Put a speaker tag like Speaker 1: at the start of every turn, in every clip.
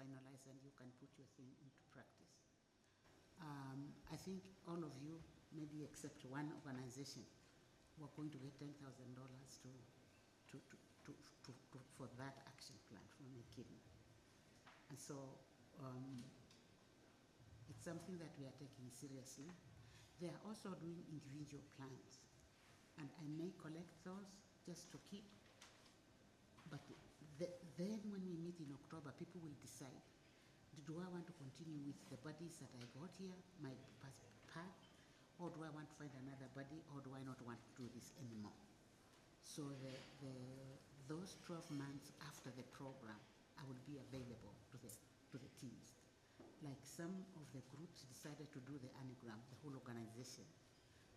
Speaker 1: finalized and you can put your thing into practice. I think all of you, maybe except one organization, were going to get $10,000 for that action plan from Ekidna. And so it's something that we are taking seriously. They are also doing individual plans, and I may collect those just to keep. But then when we meet in October, people will decide, do I want to continue with the buddies that I got here, my path, or do I want to find another buddy, or do I not want to do this anymore? So those 12 months after the program, I will be available to the teams. Like some of the groups decided to do the anagram, the whole organization.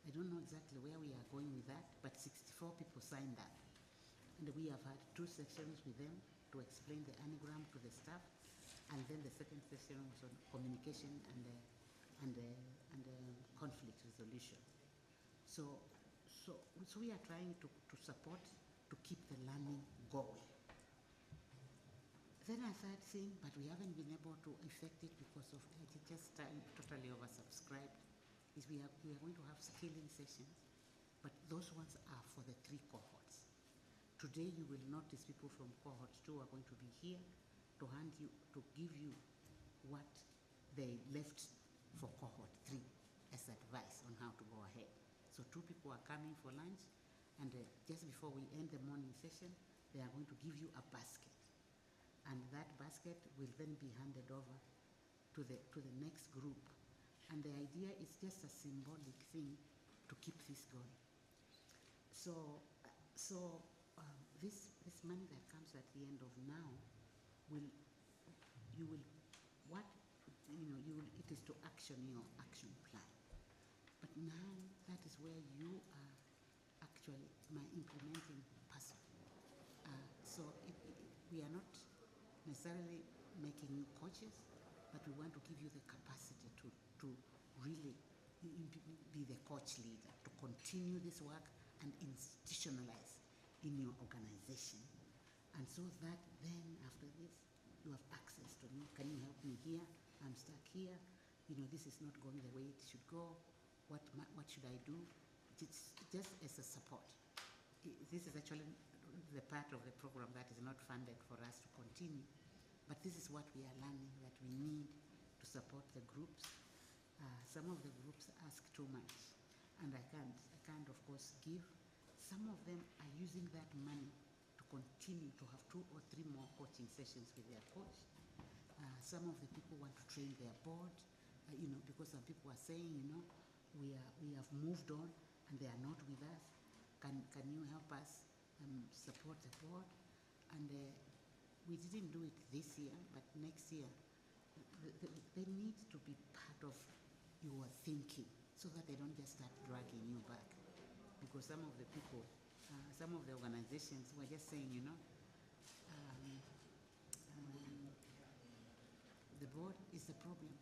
Speaker 1: I don't know exactly where we are going with that, but 64 people signed that. And we have had 2 sessions with them to explain the anagram to the staff, and then the second session was on communication and conflict resolution. So we are trying to support, to keep the learning going. Then a third thing, but we haven't been able to effect it because of just time totally oversubscribed, is we are going to have skilling sessions, but those ones are for the 3 cohorts. Today you will notice people from cohort 2 are going to be here to give you what they left for cohort 3 as advice on how to go ahead. So 2 people are coming for lunch, and just before we end the morning session, they are going to give you a basket. And that basket will then be handed over to the next group. And the idea is just a symbolic thing to keep this going. So this money that comes at the end of now it is to action your action plan. But now that is where you are actually my implementing person. So we are not necessarily making you coaches, but we want to give you the capacity to really be the coach leader, to continue this work and institutionalize in your organization. And so that then after this, you have access to me. Can you help me here? I'm stuck here. This is not going the way it should go. What should I do? It's just as a support. This is actually the part of the program that is not funded for us to continue, but this is what we are learning that we need to support the groups. Some of the groups ask too much, and I can't of course give. Some of them are using that money to continue to have 2 or 3 more coaching sessions with their coach. Some of the people want to train their board, because some people are saying, we have moved on and they are not with us. Can you help us support the board? And we didn't do it this year, but next year, they need to be part of your thinking so that they don't just start dragging you back. Because some of the people, some of the organizations were just saying, the board is the problem.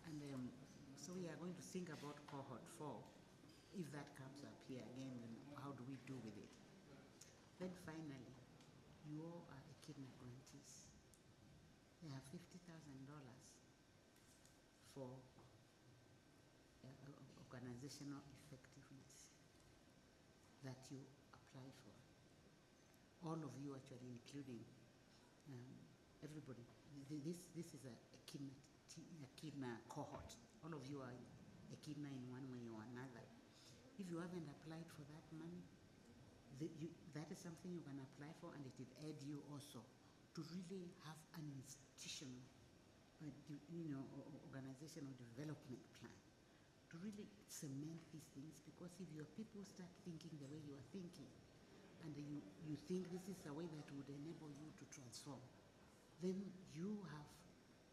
Speaker 1: And so we are going to think about cohort 4. If that comes up here again, then how do we do with it? Then finally, you all are Ekidna grantees. They have $50,000 for organizational effectiveness that you apply for. All of you actually, including everybody. This is a Ekidna cohort. All of you are Ekidna in one way or another. If you haven't applied for that money, that is something you can apply for, and it will aid you also to really have an institutional, organizational development plan to really cement these things. Because if your people start thinking the way you are thinking, and you think this is a way that would enable you to transform, then you have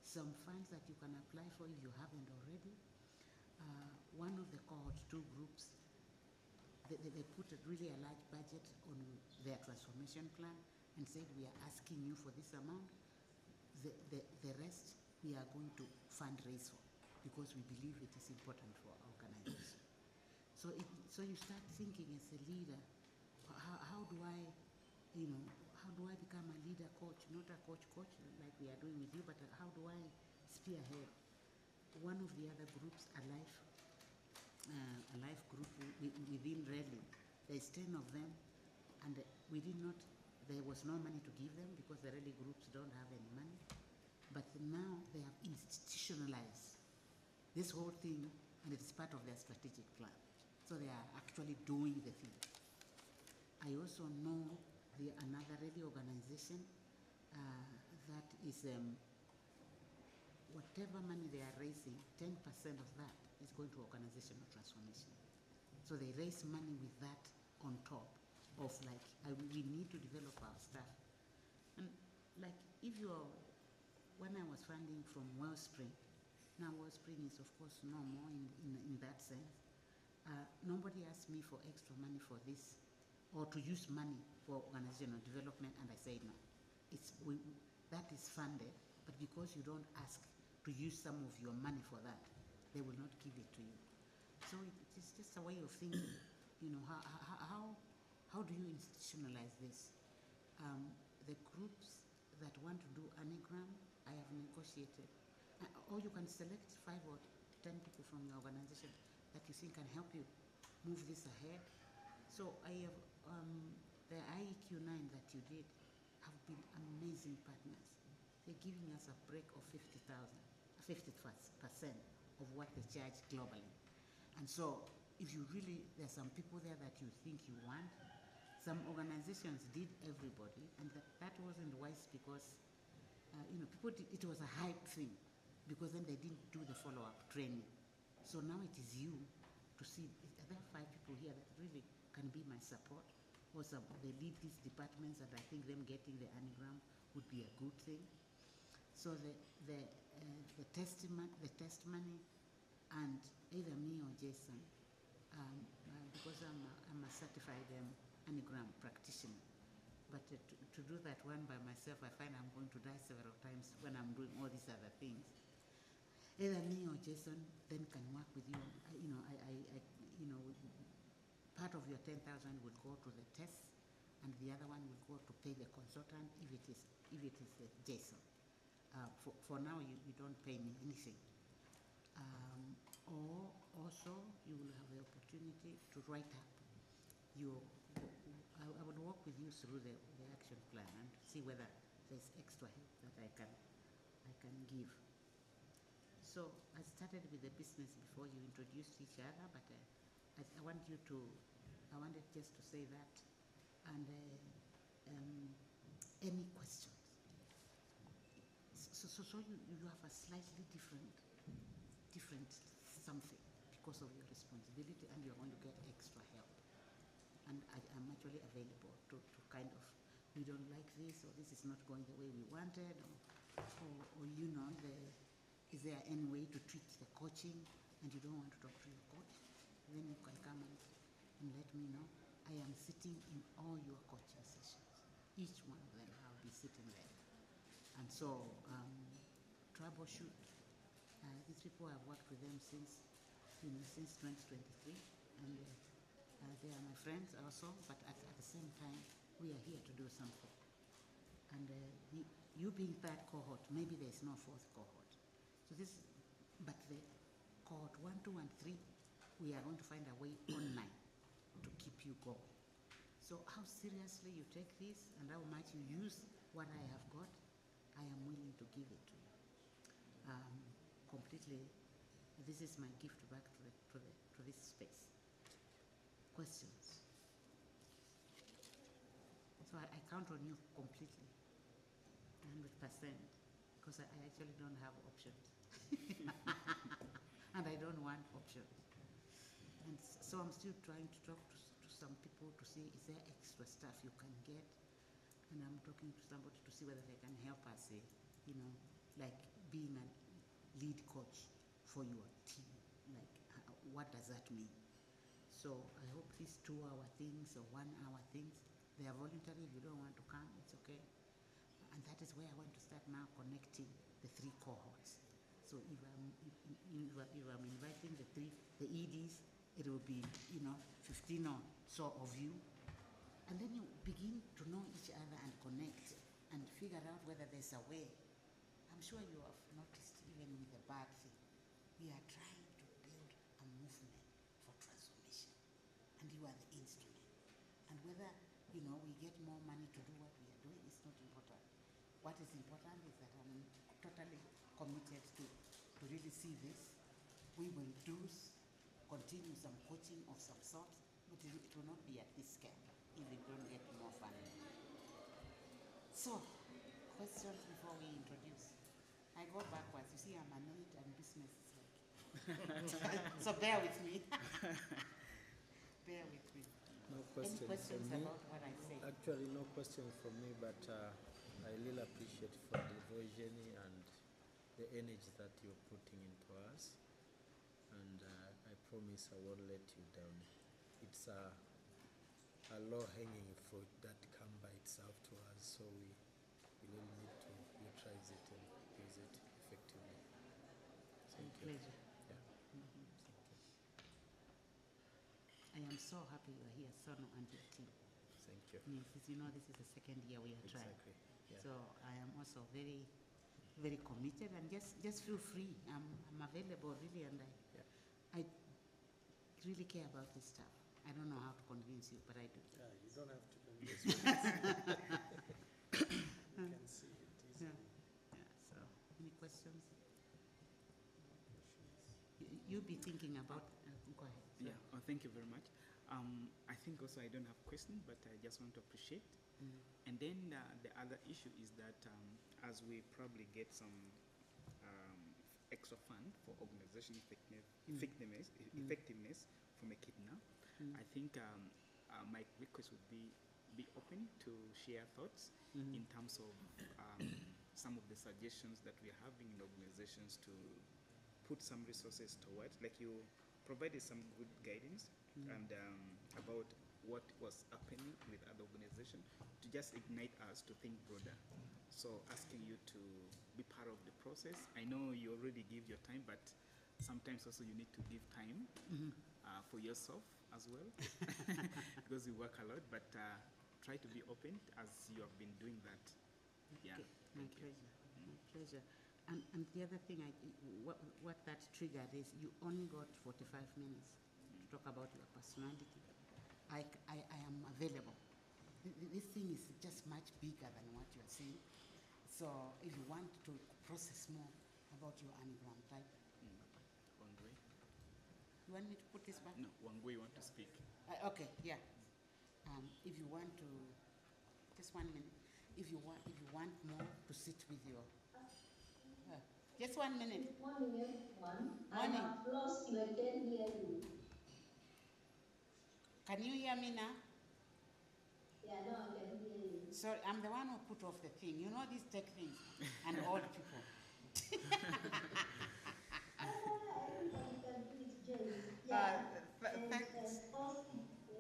Speaker 1: some funds that you can apply for if you haven't already. One of the cohort 2 groups, they put a large budget on their transformation plan and said, we are asking you for this amount. The rest we are going to fundraise for, because we believe it is important for our organization. So you start thinking as a leader, how do how do I become a leader coach, not a coach like we are doing with you, but how do I spearhead? One of the other groups, a life group within Raleigh, there's 10 of them, and there was no money to give them because the Raleigh groups don't have any money. But now they have institutionalized this whole thing, and it's part of their strategic plan. So they are actually doing the thing. I also know another Raleigh organization that is, whatever money they are raising, 10% of that is going to organizational transformation. So they raise money with that on top of like, we need to develop our staff. And like when I was funding from Wellspring, now Wellspring is of course no more in that sense. Nobody asked me for extra money for this or to use money for organizational development, and I say no. That is funded, but because you don't ask to use some of your money for that, they will not give it to you. So it is just a way of thinking, how do you institutionalize this? The groups that want to do anagram, I have negotiated. Or you can select 5 or 10 people from your organization that you think can help you move this ahead. So I have, the IEQ9 that you did have been amazing partners. They're giving us a break of 50% of what they charge globally. And so if you really, there's some people there that you think you want. Some organizations did everybody, and that wasn't wise because, people it was a hype thing, because then they didn't do the follow-up training. So now it is you to see, there are 5 people here that really can be my support. Also, they lead these departments, and I think them getting the anagram would be a good thing. So the testimony, and either me or Jason, because I'm a certified anagram practitioner. But to do that one by myself, I find I'm going to die several times when I'm doing all these other things. Either me or Jason then can work with you. Part of your 10,000 will go to the test, and the other one will go to pay the consultant if it is Jason. For now, you don't pay me anything. Or also, you will have the opportunity to write up I would walk with you through the action plan and see whether there's extra help that I can give. So I started with the business before you introduced each other, but I wanted just to say that. And any questions? So you have a slightly different something because of your responsibility, and you're going to get extra help. And I'm actually available to kind of, we don't like this, or this is not going the way we wanted, or is there any way to treat the coaching and you don't want to talk to your coach? Then you can come and let me know. I am sitting in all your coaching sessions. Each one of them, I'll be sitting there. And so, troubleshoot. These people, I've worked with them since 2023, and they are my friends also, but at the same time, we are here to do something. And you being third cohort, maybe there's no 4th cohort. So but the cohort 1, 2, and 3, we are going to find a way online to keep you going. So how seriously you take this and how much you use what I have got, I am willing to give it to you. Completely, this is my gift back to this space. Questions? So I count on you completely, 100%, because I actually don't have options. And I don't want options. And so I'm still trying to talk to some people to see, is there extra stuff you can get? And I'm talking to somebody to see whether they can help us, like being a lead coach for your team. Like, what does that mean? So I hope these 2-hour things or 1-hour things, they are voluntary. If you don't want to come, it's okay. And that is where I want to start now, connecting the 3 cohorts. So if I'm inviting the EDs, it will be 15 or so of you, And then you begin to know each other and connect and figure out whether there's a way. I'm sure you have noticed, even with the bad thing, we are trying to build a movement for transformation, and you are the instrument. And whether, we get more money to do what we are doing is not important. What is important is that I'm totally committed to really see this. We will continue some coaching of some sort, but it will not be at this scale if we don't get more funding. So, questions before we introduce. I go backwards. You see, I'm an aide and business is like. So bear with me. Bear with me.
Speaker 2: No question.
Speaker 1: Any questions
Speaker 2: from me?
Speaker 1: about what I say?
Speaker 2: Actually, no question from me, but I really appreciate for the vision and the energy that you're putting into us. And I promise I won't let you down. It's a low-hanging fruit that come by itself to us, so we really need to utilize it and use it effectively. Thank you.
Speaker 1: Pleasure.
Speaker 2: Yeah.
Speaker 1: I am so happy you are here, Sono and your team.
Speaker 2: Thank you.
Speaker 1: Yes, as you know, this is the second year we are trying.
Speaker 2: Exactly. Yeah.
Speaker 1: So I am also very, very committed, and just feel free. I'm available really, and I really care about this stuff. I don't know how to convince you, but I do.
Speaker 2: Yeah, you don't have to convince me. You can see it easily.
Speaker 1: Yeah. So, any questions? You be thinking about. Go ahead.
Speaker 3: Yeah. Thank you very much. I think also I don't have question, but I just want to appreciate. And then the other issue is that as we probably get some extra fund for organization effectiveness from a kid now, I think my request would be open to share thoughts in terms of some of the suggestions that we are having in organizations to put some resources towards, like you provided some good guidance and about what was happening with other organizations, to just ignite us to think broader. So asking you to be part of the process. I know you already give your time, but sometimes also you need to give time for yourself as well, because you work a lot, but try to be open as you have been doing that. Yeah.
Speaker 1: Okay. My pleasure. My pleasure. And the other thing, what that triggered is you only got 45 minutes to talk about your personality. I am available. This thing is just much bigger than what you are saying. So if you want to process more about your anagram type.
Speaker 3: Wangui?
Speaker 1: You want me to put this back?
Speaker 3: No, Wangui, you want to speak?
Speaker 1: Okay, yeah. If you want to, just 1 minute. If you want more to sit with your. Just 1 minute.
Speaker 4: Morning, everyone.
Speaker 1: Morning.
Speaker 4: I have lost you. I can't hear you.
Speaker 1: Can you hear me now?
Speaker 4: Yeah, no, I can hear you.
Speaker 1: Sorry, I'm the one who put off the thing. You know these tech things and old people.
Speaker 4: Everybody can do it, James. Yeah.
Speaker 1: Thanks.
Speaker 4: And also,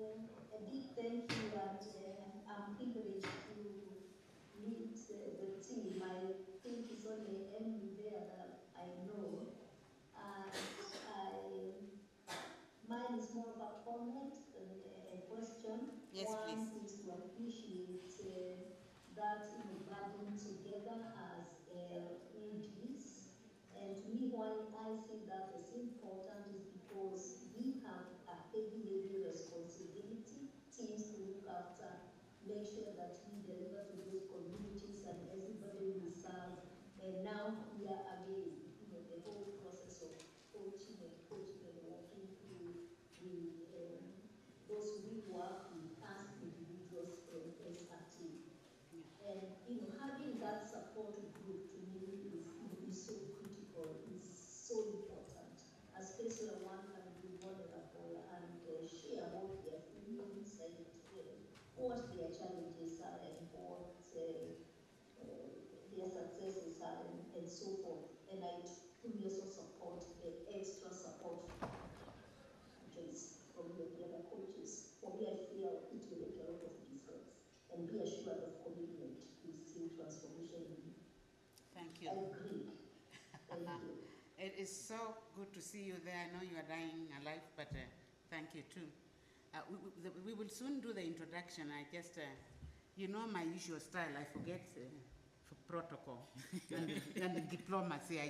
Speaker 4: a big thank you, and I'm privileged to lead the team. I think it's only Emily there that I know. And mine is more of a comment than a question.
Speaker 1: Yes,
Speaker 4: One
Speaker 1: please.
Speaker 4: is to appreciate that gathering together as AGs. And to me, why I see that as important is because we have a heavy responsibility, teams to look after, make sure that we deliver to those communities and everybody we serve. And now we are again, the whole process of coaching and working through those we work with as individuals and as a team. And having that support group to me is so critical, is so important, especially one can be vulnerable and share what their feelings and what their challenges are and what their successes are and so forth. And I truly also support the extra support from the other coaches. For me, I feel it will make a lot of difference. And be assured of commitment to see transformation.
Speaker 1: Thank you.
Speaker 4: I agree. Thank you.
Speaker 1: It is so good to see you there. I know you are dying alive, but thank you too. we will soon do the introduction. I just, you know my usual style, I forget for protocol and the diplomacy.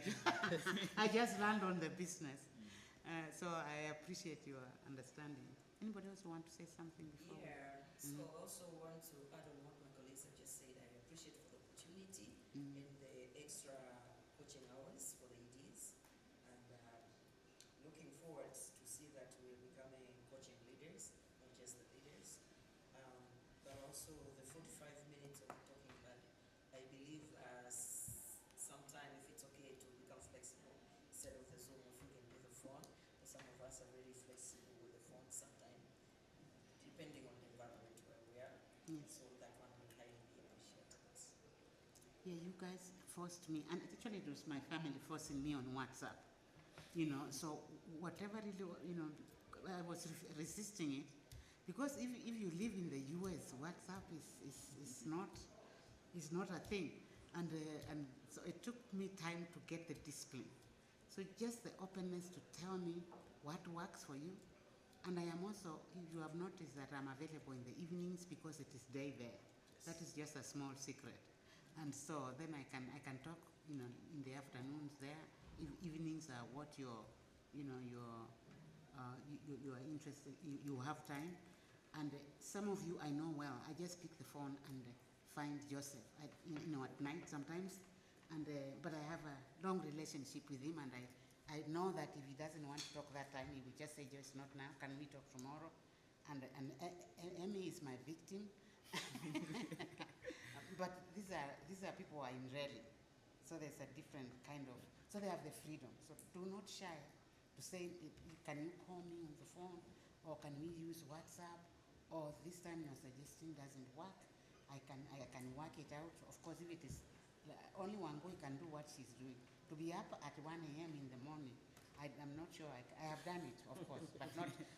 Speaker 1: I just land on the business. So I appreciate your understanding. Anybody else want to say something before?
Speaker 5: Yeah, so I also want to add on what my colleagues have just said. I appreciate for the opportunity and the extra coaching hours for the EDs, and looking forward to see that we're becoming coaching leaders, not just the leaders. But also the 45 minutes of the talking plan. I believe sometime if it's okay to become flexible, instead of the Zoom, if we can do the phone. Some of us are very flexible with the phone sometimes, depending on the environment where we are.
Speaker 1: Yes.
Speaker 5: So that one would highly be appreciated.
Speaker 1: Yeah, you guys forced me, and actually it was my family forcing me on WhatsApp. You know, so whatever really, you know, I was resisting it, because if you live in the US, WhatsApp is not a thing, and so it took me time to get the discipline. So just the openness to tell me what works for you. And I am also, you have noticed that I'm available in the evenings because it is day there. Yes. That is just a small secret. And so then I can talk, you know, in the afternoons there. Evenings are what you are interested, you have time. And some of you I know well. I just pick the phone and find Joseph, you know, at night sometimes. And but I have a long relationship with him, and I know that if he doesn't want to talk that time, he will just say, "Just not now. Can we talk tomorrow?" And Emmy is my victim. But these are people who are in rally, so there's a different kind of. So they have the freedom. So do not shy to say, "Can you call me on the phone, or can we use WhatsApp, or this time your suggestion doesn't work? I can work it out." Of course, if it is only one boy can do what she's doing. To be up at 1 a.m. in the morning, I'm not sure. I have done it, of course,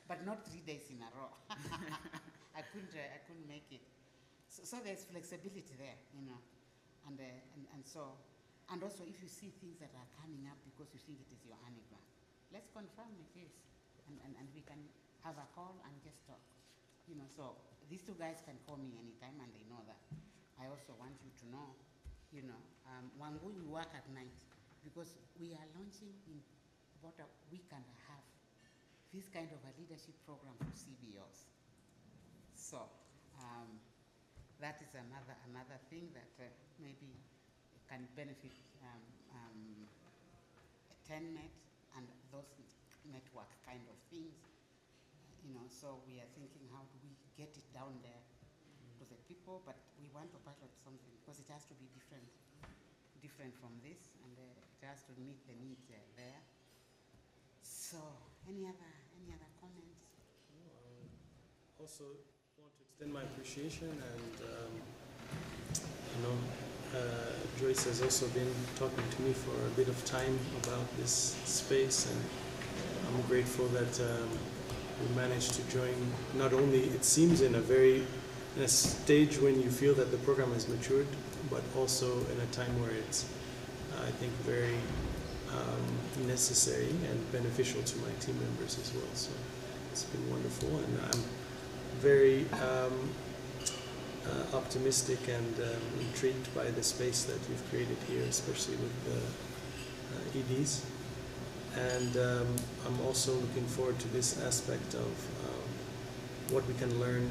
Speaker 1: but not 3 days in a row. I couldn't make it. So there's flexibility there, you know, and so, and also if you see things that are coming up because you think it is your anagram, let's confirm it is, and we can have a call and just talk, you know. So these two guys can call me anytime, and they know that. I also want you to know. You know, Wangu, we work at night because we are launching in about a week and a half this kind of a leadership program for CBOs. So that is another thing that maybe can benefit TenNet and those network kind of things. You know, so we are thinking, how do we get it down there to the people? But we want to pilot something because it has to be different from this, and it has to meet the needs there. So, any other comments?
Speaker 6: Also want to extend my appreciation, and Joyce has also been talking to me for a bit of time about this space, and I'm grateful that we managed to join. Not only it seems in a stage when you feel that the program has matured, but also in a time where it's, I think, very necessary and beneficial to my team members as well. So it's been wonderful, and I'm very optimistic and intrigued by the space that you've created here, especially with the EDs. And I'm also looking forward to this aspect of what we can learn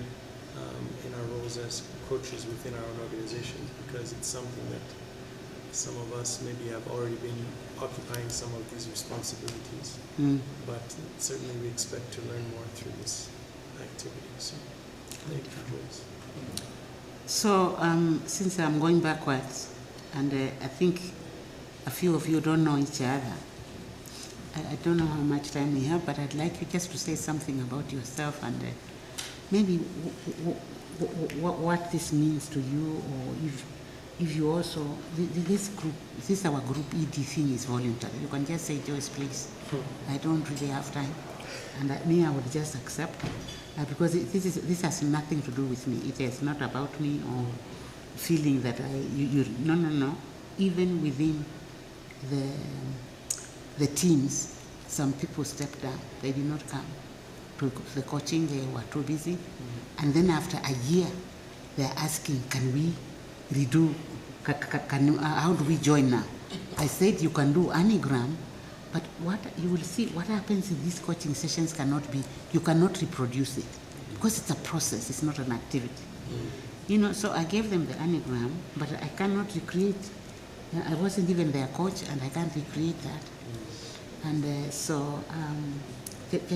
Speaker 6: in our roles as coaches within our own organizations, because it's something that some of us maybe have already been occupying some of these responsibilities, but certainly we expect to learn more through this activity. So thank you, Joyce.
Speaker 1: So since I'm going backwards, and I think a few of you don't know each other, I don't know how much time we have, but I'd like you just to say something about yourself and maybe what this means to you, or if you also, this group, this our group ED thing is voluntary. You can just say, Joyce, please, I don't really have time. And I would just accept, because this has nothing to do with me. It is not about me or feeling that no. Even within the teams, some people stepped down. They did not come to the coaching, they were too busy. And then after a year, they're asking, can we redo, how do we join now? I said you can do anagram, but what you will see, what happens in these coaching sessions you cannot reproduce it because it's a process, it's not an activity. You know, so I gave them the anagram, but I cannot recreate. I wasn't even their coach, and I can't recreate that. And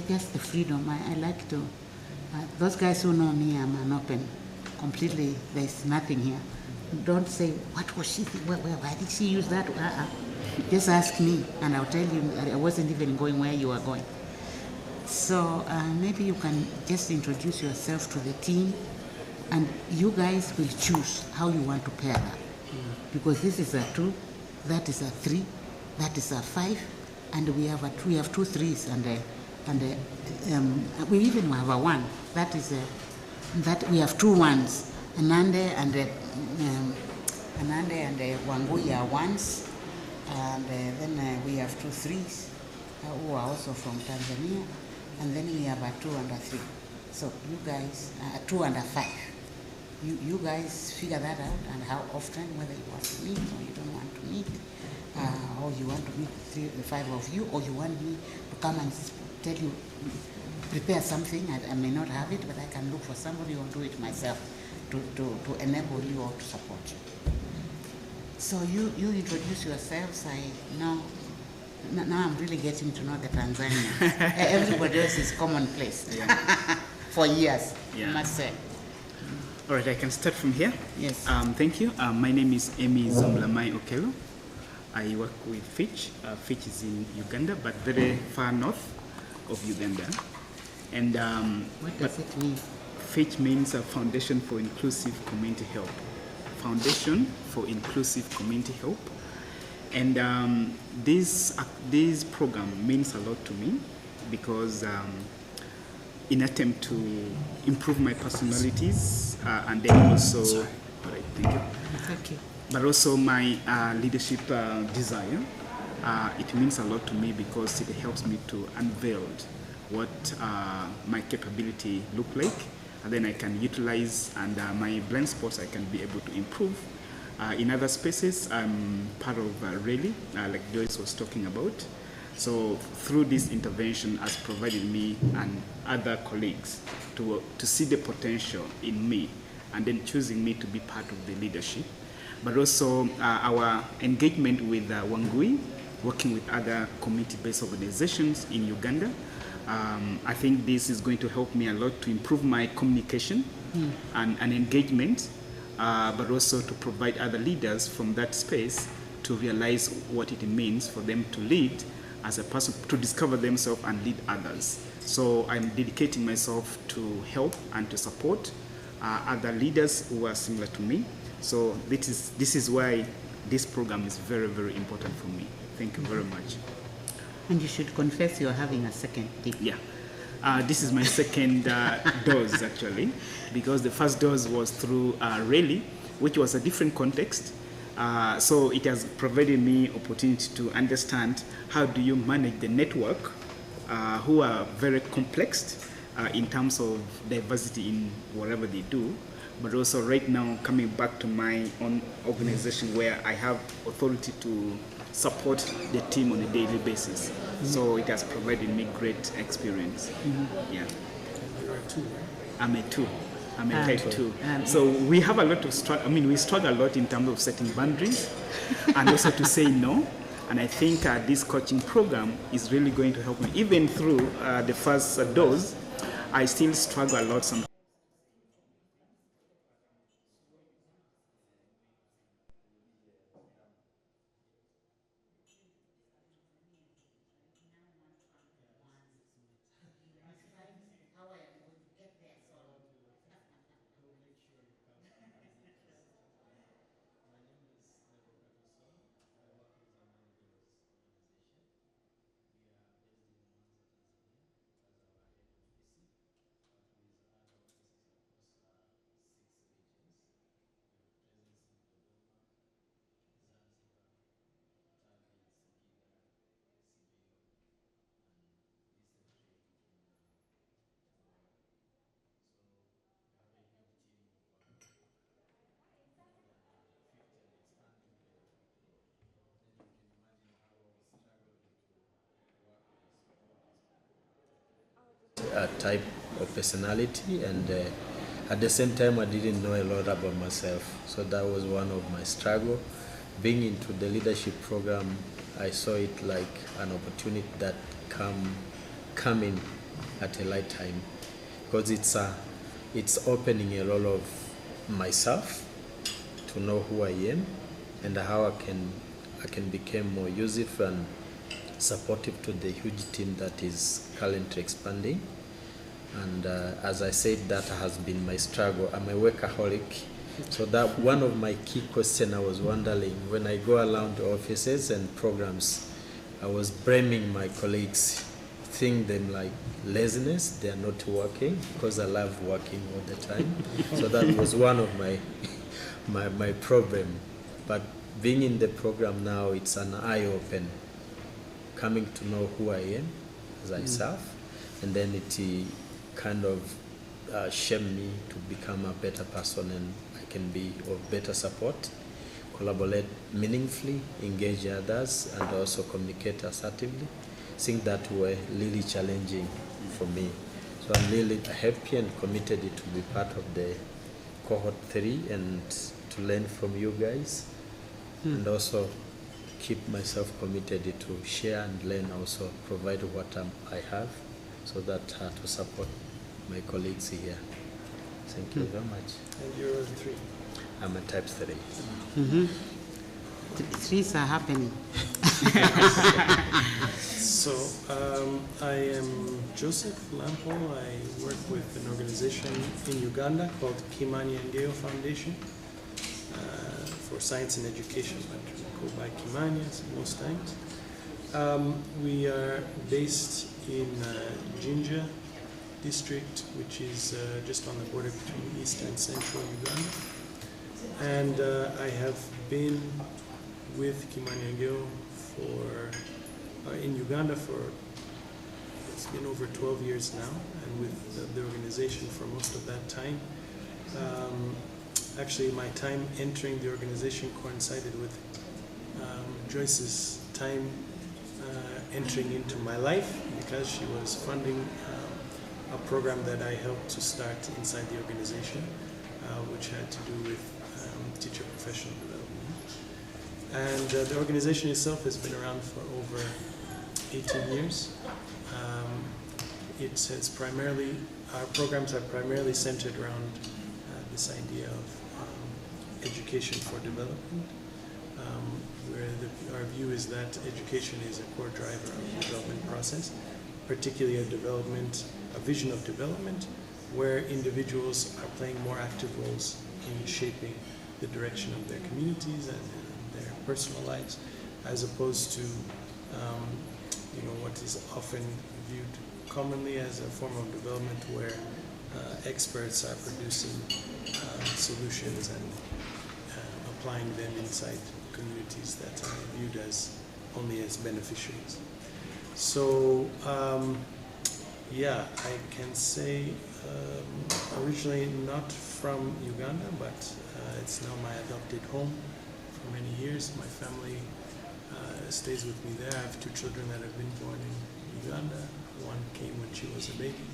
Speaker 1: just the freedom. I like to. Those guys who know me, I'm an open, completely. There's nothing here. Don't say what was she? Why did she use that? Just ask me, and I'll tell you. I wasn't even going where you are going. So maybe you can just introduce yourself to the team, and you guys will choose how you want to pair that. Because this is a 2, that is a 3, that is a 5, and we have 2 3s, and we even have a 1. That is that we have 2 1s. Anande and Wangui are 1s, and then we have 2 3s who are also from Tanzania, and then we have a 2 and a 3. So you guys, 2 and a 5. You guys figure that out, and how often, whether you want to meet or you don't want to meet, or you want to meet the 5 of you, or you want me to come and tell you, prepare something. I may not have it, but I can look for somebody or do it myself to enable you or to support you. So you introduce yourselves. Now I'm really getting to know the Tanzania. Everybody else is commonplace. Yeah. For years, yeah. I must say.
Speaker 3: All right, I can start from here.
Speaker 1: Yes.
Speaker 3: Thank you. My name is Emi Zomlamai Okelo. I work with Fitch. Fitch is in Uganda, but very far north of Uganda. And
Speaker 1: what does it mean?
Speaker 3: Fitch means a Foundation for Inclusive Community Help. Foundation for Inclusive Community Help. And this program means a lot to me because in attempt to improve my personalities and then also, all right, thank you.
Speaker 1: Thank you.
Speaker 3: But also my leadership desire. It means a lot to me because it helps me to unveil what my capability look like, and then I can utilize, and my blind spots I can be able to improve. In other spaces, I'm part of Rally, like Joyce was talking about. So through this intervention has provided me and other colleagues to see the potential in me, and then choosing me to be part of the leadership. But also our engagement with Wangui, working with other community-based organizations in Uganda. I think this is going to help me a lot to improve my communication and engagement, but also to provide other leaders from that space to realize what it means for them to lead as a person, to discover themselves and lead others. So I'm dedicating myself to help and to support other leaders who are similar to me. So this is why this program is very, very important for me. Thank you very much.
Speaker 1: And you should confess you're having a second dip.
Speaker 3: Yeah. This is my second dose, actually, because the first dose was through Rally, which was a different context. So it has provided me opportunity to understand how do you manage the network who are very complex in terms of diversity in whatever they do, but also right now coming back to my own organization where I have authority to support the team on a daily basis. So it has provided me great experience. Yeah.
Speaker 6: You're a 2, right?
Speaker 3: I'm a 2. I'm a type 2. So we have a lot of struggle. I mean, we struggle a lot in terms of setting boundaries and also to say no. And I think this coaching program is really going to help me. Even through the first dose, I still struggle a lot sometimes.
Speaker 2: type of personality, and at the same time I didn't know a lot about myself. So that was one of my struggle. Being into the leadership program, I saw it like an opportunity that coming at a light time, because it's opening a lot of myself to know who I am and how I can become more useful and supportive to the huge team that is currently expanding. And as I said, that has been my struggle. I'm a workaholic. So that one of my key questions I was wondering when I go around offices and programs, I was blaming my colleagues, think them like laziness, they are not working, because I love working all the time. So that was one of my problem. But being in the program now, it's an eye-open, coming to know who I am as myself, and then it kind of shaped me to become a better person, and I can be of better support, collaborate meaningfully, engage others, and also communicate assertively. Things that were really challenging for me. So I'm really happy and committed to be part of the Cohort 3 and to learn from you guys, and also keep myself committed to share and learn, also provide what I have, so that to support my colleagues here. Thank you very much.
Speaker 6: And you're a 3.
Speaker 2: I'm a type 3.
Speaker 1: Threes are happening.
Speaker 6: So I am Joseph Lampo. I work with an organization in Uganda called Kimani Ngeo Foundation for Science and Education, but we go by Kimani most times. We are based in Jinja district, which is just on the border between East and Central Uganda. And I have been with Kimani Ngeo in Uganda it's been over 12 years now, and with the organization for most of that time. Actually, my time entering the organization coincided with JOYCE's time entering into my life, because she was funding a program that I helped to start inside the organization, which had to do with teacher professional development. And the organization itself has been around for over 18 years. Our programs are primarily centered around this idea of education for development, where our view is that education is a core driver of the development process, particularly a vision of development, where individuals are playing more active roles in shaping the direction of their communities and their personal lives, as opposed to what is often viewed commonly as a form of development where experts are producing solutions and applying them inside communities that are viewed as only as beneficiaries. So I can say originally not from Uganda, but it's now my adopted home for many years. My family stays with me there. I have 2 children that have been born in Uganda. One came when she was a baby.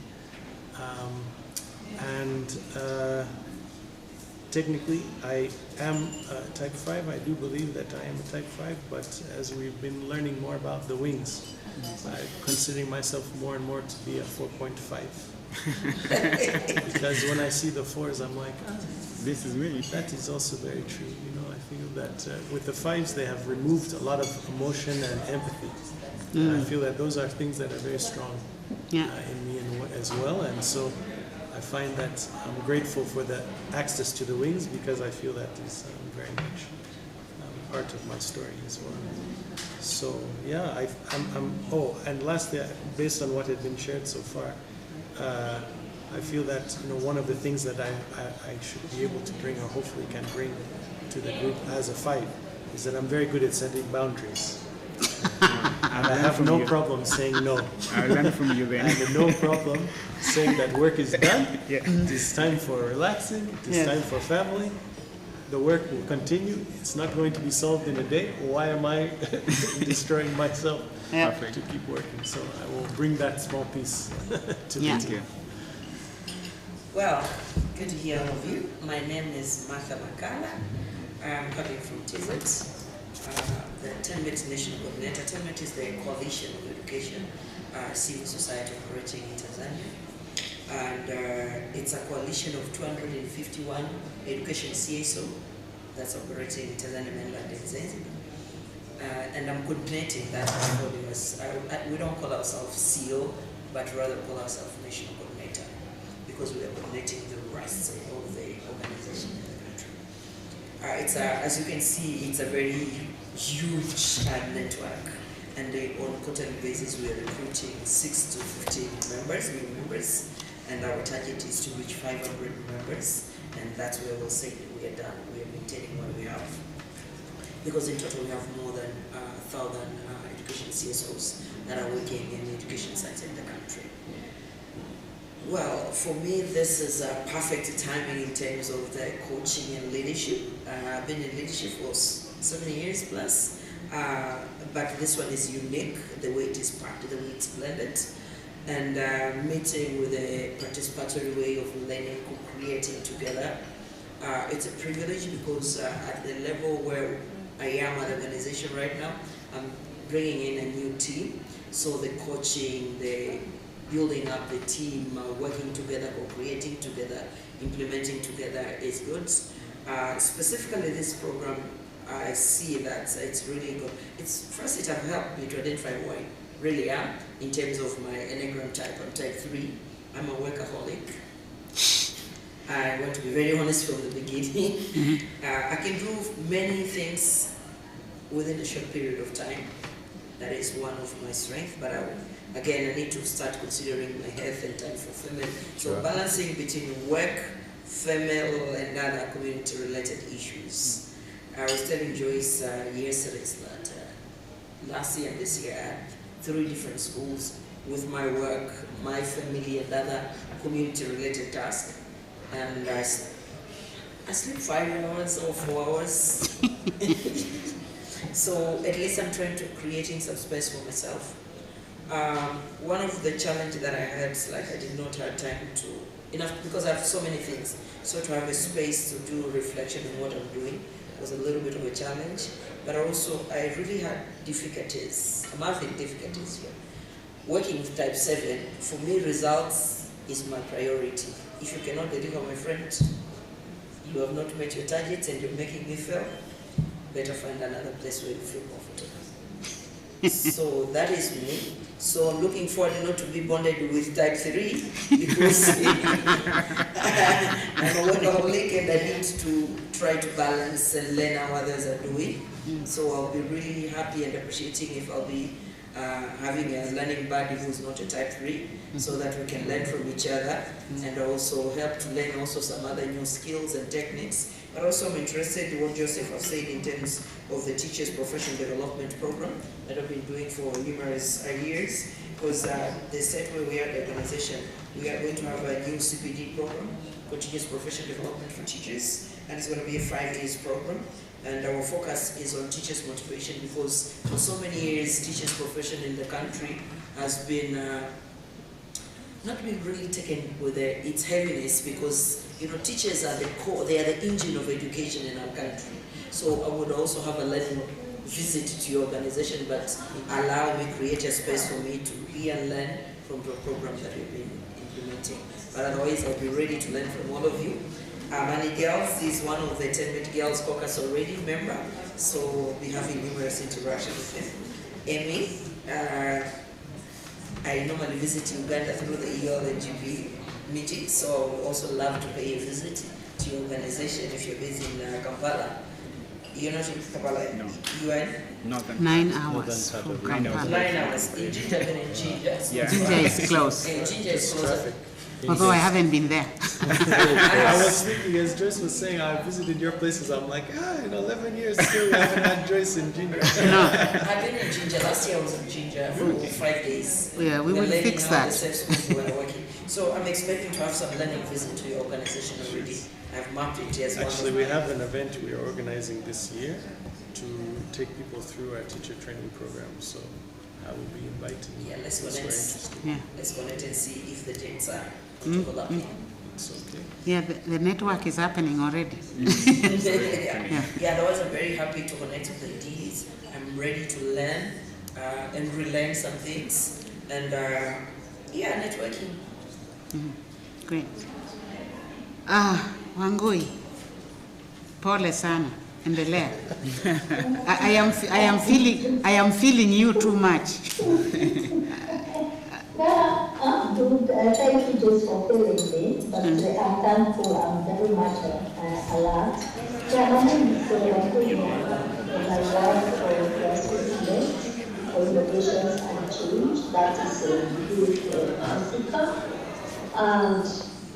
Speaker 6: Technically, I am type 5. I do believe that I am a type 5, but as we've been learning more about the wings, I'm considering myself more and more to be a 4.5. Because when I see the 4s, I'm like,
Speaker 3: this is me.
Speaker 6: That is also very true. I feel that with the 5s, they have removed a lot of emotion and empathy. And I feel that those are things that are very strong in me as well. And so I find that I'm grateful for the access to the wings, because I feel that is very much part of my story as well. So and lastly, based on what has been shared so far, I feel that one of the things that I should be able to bring, or hopefully can bring to the group as a 5, is that I'm very good at setting boundaries. And I have no problem saying no.
Speaker 3: I learned from you then.
Speaker 6: I have no problem saying that work is done. It is time for relaxing. It is time for family. the work will continue. It's not going to be solved in a day. Why am I destroying myself
Speaker 1: Yeah.
Speaker 6: to keep working? So I will bring that small piece to
Speaker 1: Yeah.
Speaker 6: the team.
Speaker 5: Well, good to hear all of you. My name is Martha Makala. I'm coming from TIZET, the TENMET National Coordinator. TENMET is the Coalition of Education Civil Society operating in Tanzania. And it's a coalition of 251 education CSO that's operating in Tanzania mainland and Zanzibar. And I'm coordinating that portfolio. We don't call ourselves CEO, but rather call ourselves National Coordinator, because we are coordinating the rest of the organization in the country. As you can see, it's a very huge network, and on a quarterly basis we are recruiting 6 to 15 members, new members, and our target is to reach 500 members, and that's where we'll say that we are done. We are maintaining what we have, because in total we have more than 1,000 education CSOs that are working in the education sites in the country. Well, for me, this is a perfect timing in terms of the coaching and leadership. I've been in leadership for 7 years plus, but this one is unique, the way it is packed, the way it's blended, and meeting with a participatory way of learning, co-creating together. It's a privilege because at the level where I am at the organization right now, I'm bringing in a new team, so the coaching, the building up the team, working together, co-creating together, implementing together is good. Specifically this program, I see that it's really good. First it has helped me to identify who I really am in terms of my Enneagram type. I'm type 3. I'm a workaholic. I want to be very honest from the beginning. I can do many things within a short period of time. That is one of my strengths, but again, I need to start considering my health and time for family. So balancing between work, family, and other community-related issues. I was telling Joyce yesterday that last year and this year I had 3 different schools with my work, my family, and other community-related tasks. And I sleep 5 hours or 4 hours. So at least I'm trying to creating some space for myself. One of the challenges that I had, like I did not have time to enough, because I have so many things. So to have a space to do reflection on what I'm doing was a little bit of a challenge. But also I really had difficulties. I'm having difficulties here. Working with type 7, for me results is my priority. If you cannot deliver, my friend, you have not met your targets and you're making me fail, better find another place where you feel comfortable. So that is me. So I'm looking forward not to be bonded with type 3 because I'm a workaholic and I need to try to balance and learn how others are doing. So I'll be really happy and appreciating if I'll be having a learning buddy who's not a type 3, so that we can learn from each other and also help to learn also some other new skills and techniques. But also I'm interested in what Joseph has said in terms of the Teachers Professional Development Program that I've been doing for numerous years, because the set where we are the organization, we are going to have a new CPD program, Continuous Professional Development for Teachers, and it's going to be a 5 years program. And our focus is on teachers' motivation, because for so many years, teachers' profession in the country has been not been really taken with its heaviness, because teachers are the core, they are the engine of education in our country. So I would also have a learning visit to your organization, but allow me, create a space for me to be and learn from the program that we've been implementing. But otherwise, I'll be ready to learn from all of you. Mani Girls is one of the TENMET Girls Caucus already member, so we'll be having numerous interactions with them. Amy, I normally visit Uganda through the ELNGB meeting, so I would also love to pay a visit to your organization if you're based in Kampala. You're not in Kampala?
Speaker 3: No.
Speaker 5: You are?
Speaker 3: Northern
Speaker 1: 9 hours from Kampala.
Speaker 5: 9 hours. In Ginger, and in Ginger.
Speaker 3: Yeah.
Speaker 1: Ginger is close,
Speaker 5: And Ginger is closer.
Speaker 1: although I haven't been there.
Speaker 6: I was thinking, as Joyce was saying, I visited your places. I'm like, in 11 years still we haven't had Joyce in Ginger.
Speaker 1: No,
Speaker 5: I've been in Ginger. Last year I was in Ginger for 5 days.
Speaker 1: yeah, we will
Speaker 5: We're learning
Speaker 1: fix
Speaker 5: how
Speaker 1: that.
Speaker 5: the safe schools were working. So I'm expecting to have some learning visit to your organization already. I've mapped it as one
Speaker 6: Actually,
Speaker 5: of
Speaker 6: we have an event we are organizing this year to take people through our teacher training program. So I will be inviting
Speaker 5: Yeah, let's
Speaker 6: those who are
Speaker 5: connect.
Speaker 6: interested.
Speaker 1: Yeah.
Speaker 5: Let's connect and see if the dates are
Speaker 1: Mm,
Speaker 5: overlapping.
Speaker 6: It's okay.
Speaker 1: Yeah, the network is happening already.
Speaker 5: Yeah. Yeah, otherwise I'm very happy to connect with the Ds. I'm ready to learn and relearn some things. And yeah, networking.
Speaker 1: Great. Wangui, pole sana, endelea. I am feeling you too much.
Speaker 4: Thank you just for feeling me, but I'm thankful. I'm very much alert. Yeah, my name is Wangui, and I work for the for Innovations and Change. That is in Africa. And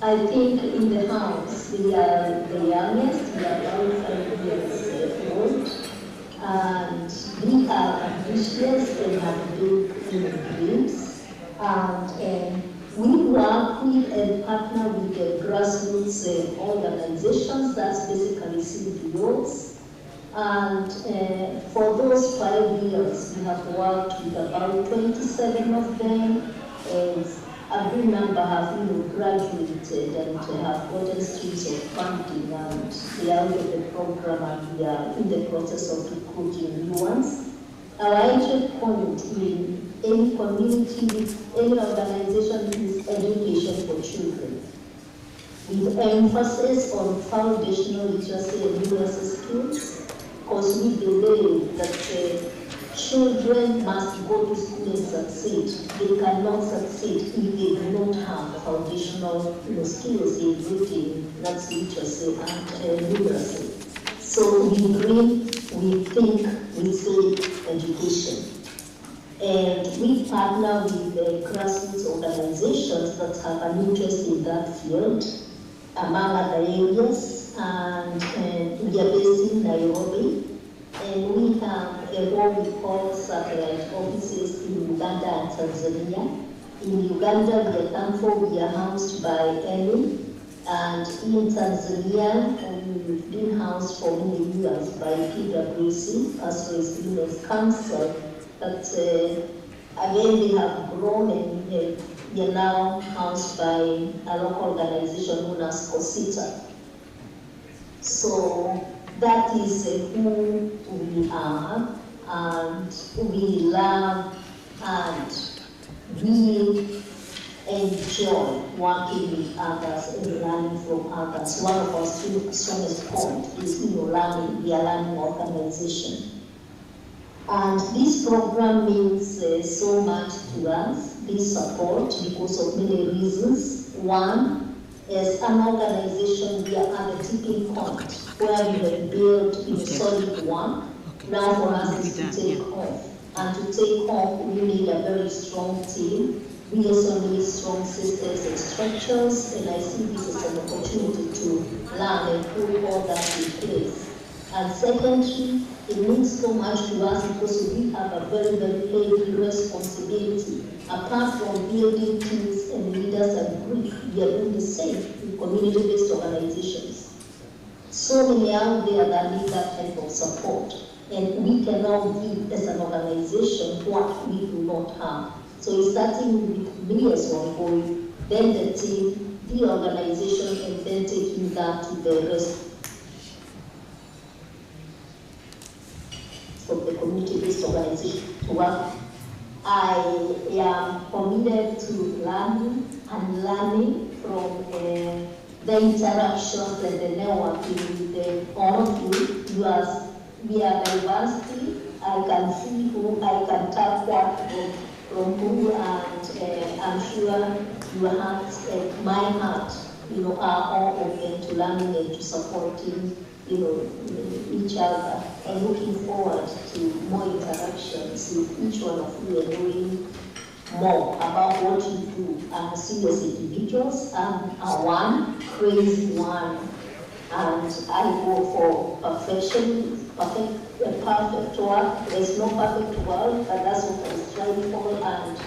Speaker 4: I think in the house, we are the youngest, we are all 5 years old, and we are ambitious and have big dreams. And we work with and partner with the grassroots organizations, that's basically CBOs. And for those 5 years, we have worked with about 27 of them, and a good number have graduated and have gotten streams of funding, and they are under the program, and we are in the process of recruiting new ones. Our entry point in any community, any organization is education for children, with emphasis on foundational literacy and numeracy skills, because we believe that children must go to school and succeed. They cannot succeed if they do not have foundational skills in reading, that's literacy, and numeracy. So we dream, we think, we say education. And we partner with grassroots organizations that have an interest in that field, among other areas. And we are based in Nairobi. And we have what we call satellite offices in Uganda and Tanzania. In Uganda, we are thankful we are housed by ENU. And in Tanzania, we've been housed for many years by PwC, Pastoralist Women's Council. But again, they have grown, and we are now housed by a local organization known as COSITA. So that is who we are, and we love and we enjoy working with others and learning from others. One of our strongest points is learning. We are a learning organization. And this program means so much to us, this support, because of many reasons. One, as an organization, we are at the tipping point where we have built a solid one. Now for us is to take off. And to take off, we need a very strong team. We also need strong systems and structures, and I see this as an opportunity to learn and put all that in place. And secondly, it means so much to us because we have a very, very heavy responsibility. Apart from building teams and leaders and groups, we are doing the same in community-based organizations. So many out there that need that type of support, and we cannot give as an organization what we do not have. So it's starting with me as Wangui, then the team, the organization, and then taking that to the rest of the community-based organization to work. I am committed to learning and learning from the interactions and the networking with all of you. We are diversity. I can see who I can tap what from who, and I'm sure your heart and my heart, are all open to learning and to supporting, each other, and looking forward to more interactions with each one of you and knowing more about what you do as serious individuals. I'm one crazy one, and I go for perfection, perfect work. There's no perfect world, but that's what I strive for, and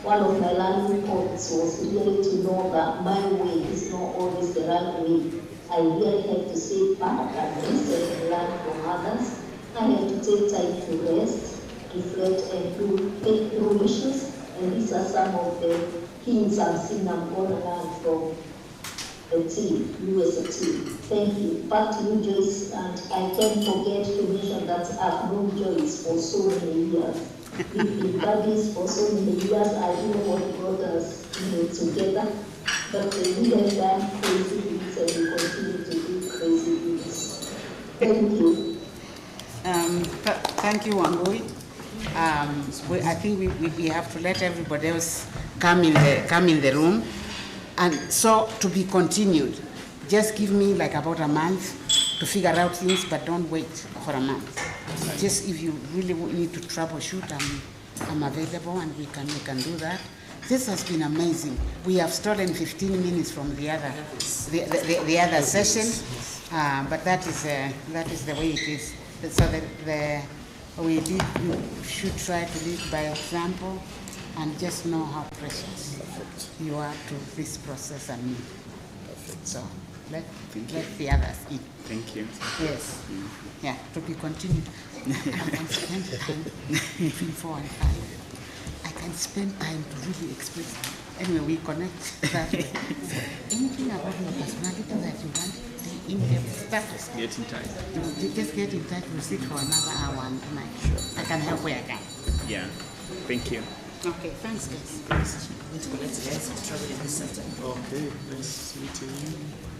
Speaker 4: one of my learning points was really to know that my way is not always the right way. I really have to sit back and listen and learn from others. I have to take time to rest, reflect, and think through issues. And these are some of the hints I've seen I'm going to learn from the team, you as a team. Thank you. Back to you, Joyce. And I can't forget to mention that I've known Joyce for so many years. We've been buddies for so many years. I don't know what brought us together. But we have done crazy things and we continue to do crazy things. Thank you.
Speaker 1: Thank you, Wangui. I think we have to let everybody else come in the room, and so to be continued. Just give me like about a month to figure out things, but don't wait for a month. Just if you really need to troubleshoot, I'm available, and we can do that. This has been amazing. We have stolen 15 minutes from the other session, but that is the way it is. So we should try to lead by example, and just know how precious you are to this process and me. So let the others in.
Speaker 3: Thank you.
Speaker 1: Yes. Yeah, to be continued. I can spend time between 4 and 5. I can spend time to really express. Anyway, we connect that way. So anything about your personality that you want, the in-depth stuff.
Speaker 3: Get in touch.
Speaker 1: Just get in touch. We'll sit for another hour and I can help where I can.
Speaker 3: Yeah. Thank you.
Speaker 1: Okay, thanks guys.
Speaker 5: Let's travel in this center.
Speaker 6: Okay, nice meeting you.